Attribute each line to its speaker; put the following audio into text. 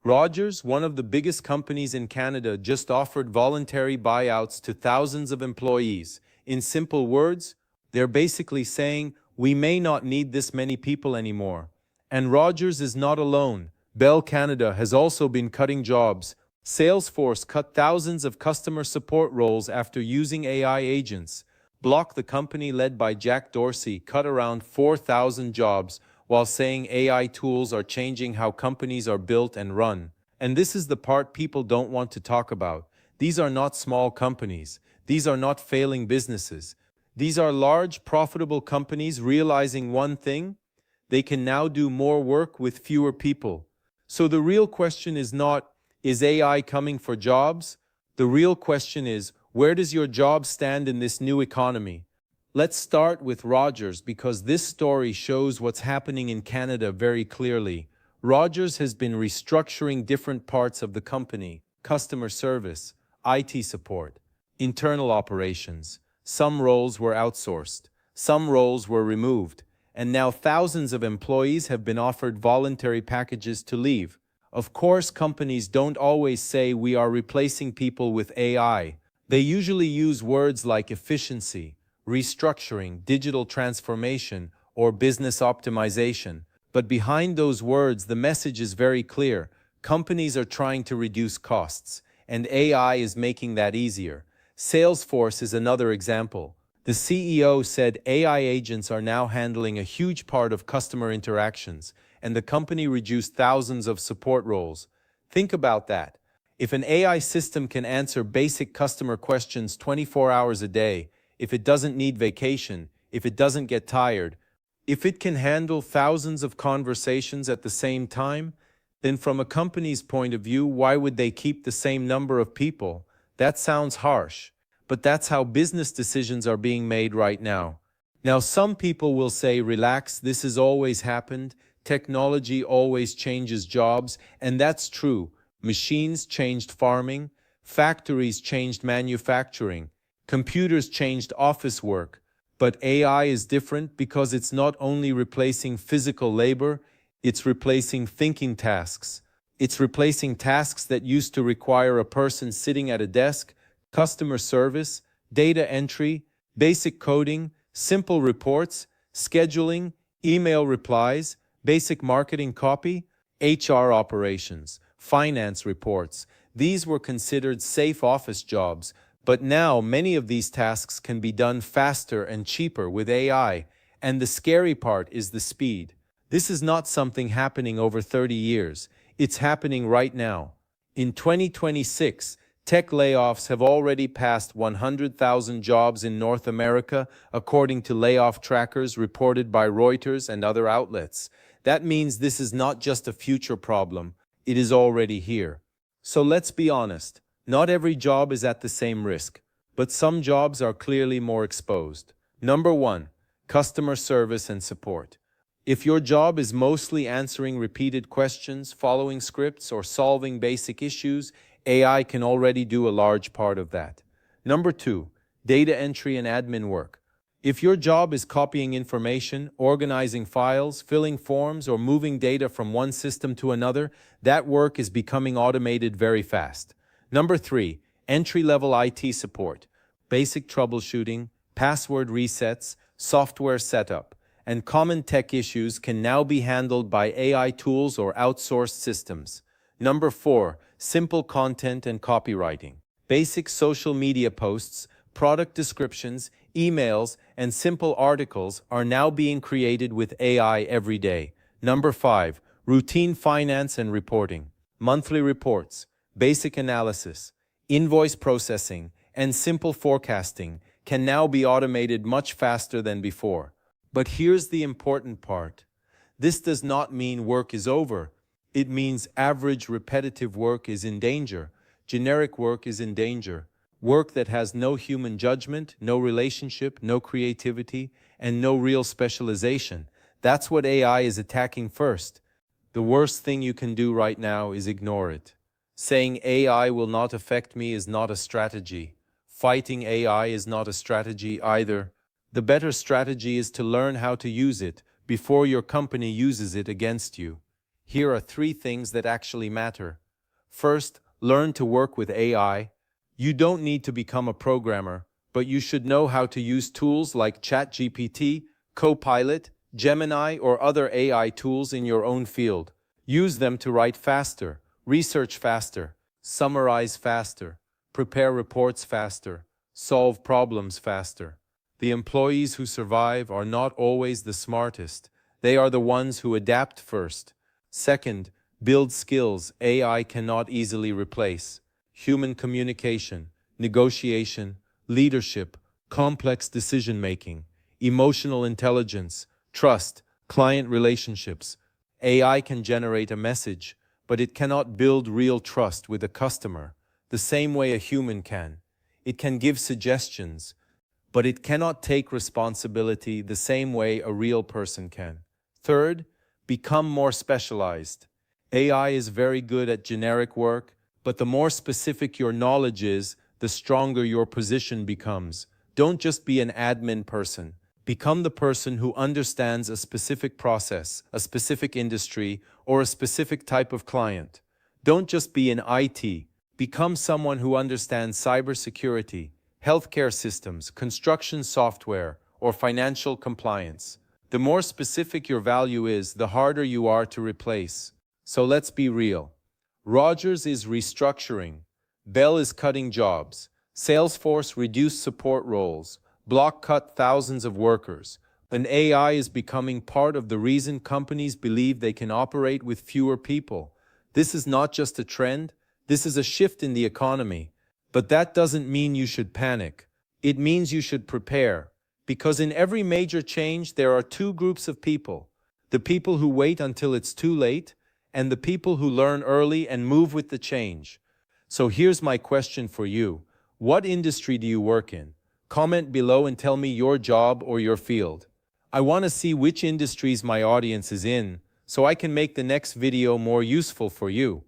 Speaker 1: Rogers, one of the biggest companies in Canada, just offered voluntary buyouts to thousands of employees. In simple words, they're basically saying, we may not need this many people anymore. And Rogers is not alone. Bell Canada has also been cutting jobs. Salesforce cut thousands of customer support roles after using AI agents. Block, the company led by Jack Dorsey, cut around 4,000 jobs, while saying AI tools are changing how companies are built and run. And this is the part people don't want to talk about. These are not small companies. These are not failing businesses. These are large, profitable companies realizing one thing: they can now do more work with fewer people. So the real question is not, is AI coming for jobs? The real question is, where does your job stand in this new economy? Let's start with Rogers, because this story shows what's happening in Canada very clearly. Rogers has been restructuring different parts of the company: customer service, IT support, internal operations. Some roles were outsourced, some roles were removed, and now thousands of employees have been offered voluntary packages to leave. Of course, companies don't always say we are replacing people with AI. They usually use words like efficiency, restructuring, digital transformation, or business optimization. But behind those words, the message is very clear. Companies are trying to reduce costs, and AI is making that easier. Salesforce is another example. The CEO said AI agents are now handling a huge part of customer interactions, and the company reduced thousands of support roles. Think about that. If an AI system can answer basic customer questions 24 hours a day, if it doesn't need vacation, if it doesn't get tired, if it can handle thousands of conversations at the same time, then from a company's point of view, why would they keep the same number of people? That sounds harsh, but that's how business decisions are being made right now. Now, some people will say, relax, this has always happened. Technology always changes jobs, and that's true. Machines changed farming, factories changed manufacturing, computers changed office work. But AI is different because it's not only replacing physical labor, it's replacing thinking tasks. It's replacing tasks that used to require a person sitting at a desk: customer service, data entry, basic coding, simple reports, scheduling, email replies, basic marketing copy, HR operations, finance reports. These were considered safe office jobs, but now many of these tasks can be done faster and cheaper with AI, and the scary part is the speed. This is not something happening over 30 years. It's happening right now. In 2026, tech layoffs have already passed 100,000 jobs in North America, according to layoff trackers reported by Reuters and other outlets. That means this is not just a future problem, it is already here. So let's be honest, not every job is at the same risk, but some jobs are clearly more exposed. Number 1, customer service and support. If your job is mostly answering repeated questions, following scripts, or solving basic issues, AI can already do a large part of that. Number 2, data entry and admin work. If your job is copying information, organizing files, filling forms, or moving data from one system to another, that work is becoming automated very fast. Number 3, entry-level IT support. Basic troubleshooting, password resets, software setup, and common tech issues can now be handled by AI tools or outsourced systems. Number 4, simple content and copywriting. Basic social media posts, product descriptions, emails, and simple articles are now being created with AI every day. Number 5, routine finance and reporting. Monthly reports, basic analysis, invoice processing, and simple forecasting can now be automated much faster than before. But here's the important part. This does not mean work is over. It means average repetitive work is in danger. Generic work is in danger. Work that has no human judgment, no relationship, no creativity, and no real specialization. That's what AI is attacking first. The worst thing you can do right now is ignore it. Saying AI will not affect me is not a strategy. Fighting AI is not a strategy either. The better strategy is to learn how to use it before your company uses it against you. Here are 3 things that actually matter. First, learn to work with AI. You don't need to become a programmer, but you should know how to use tools like ChatGPT, Copilot, Gemini, or other AI tools in your own field. Use them to write faster, research faster, summarize faster, prepare reports faster, solve problems faster. The employees who survive are not always the smartest. They are the ones who adapt first. Second, build skills AI cannot easily replace. Human communication, negotiation, leadership, complex decision-making, emotional intelligence, trust, client relationships. AI can generate a message, but it cannot build real trust with a customer, the same way a human can. It can give suggestions, but it cannot take responsibility the same way a real person can. Third, become more specialized. AI is very good at generic work, but the more specific your knowledge is, the stronger your position becomes. Don't just be an admin person. Become the person who understands a specific process, a specific industry, or a specific type of client. Don't just be in IT. Become someone who understands cybersecurity, healthcare systems, construction software, or financial compliance. The more specific your value is, the harder you are to replace. So let's be real. Rogers is restructuring. Bell is cutting jobs. Salesforce reduced support roles. Block cut thousands of workers. And AI is becoming part of the reason companies believe they can operate with fewer people. This is not just a trend, this is a shift in the economy. But that doesn't mean you should panic. It means you should prepare. Because in every major change, there are 2 groups of people. The people who wait until it's too late, and the people who learn early and move with the change. So here's my question for you. What industry do you work in? Comment below and tell me your job or your field. I want to see which industries my audience is in, so I can make the next video more useful for you.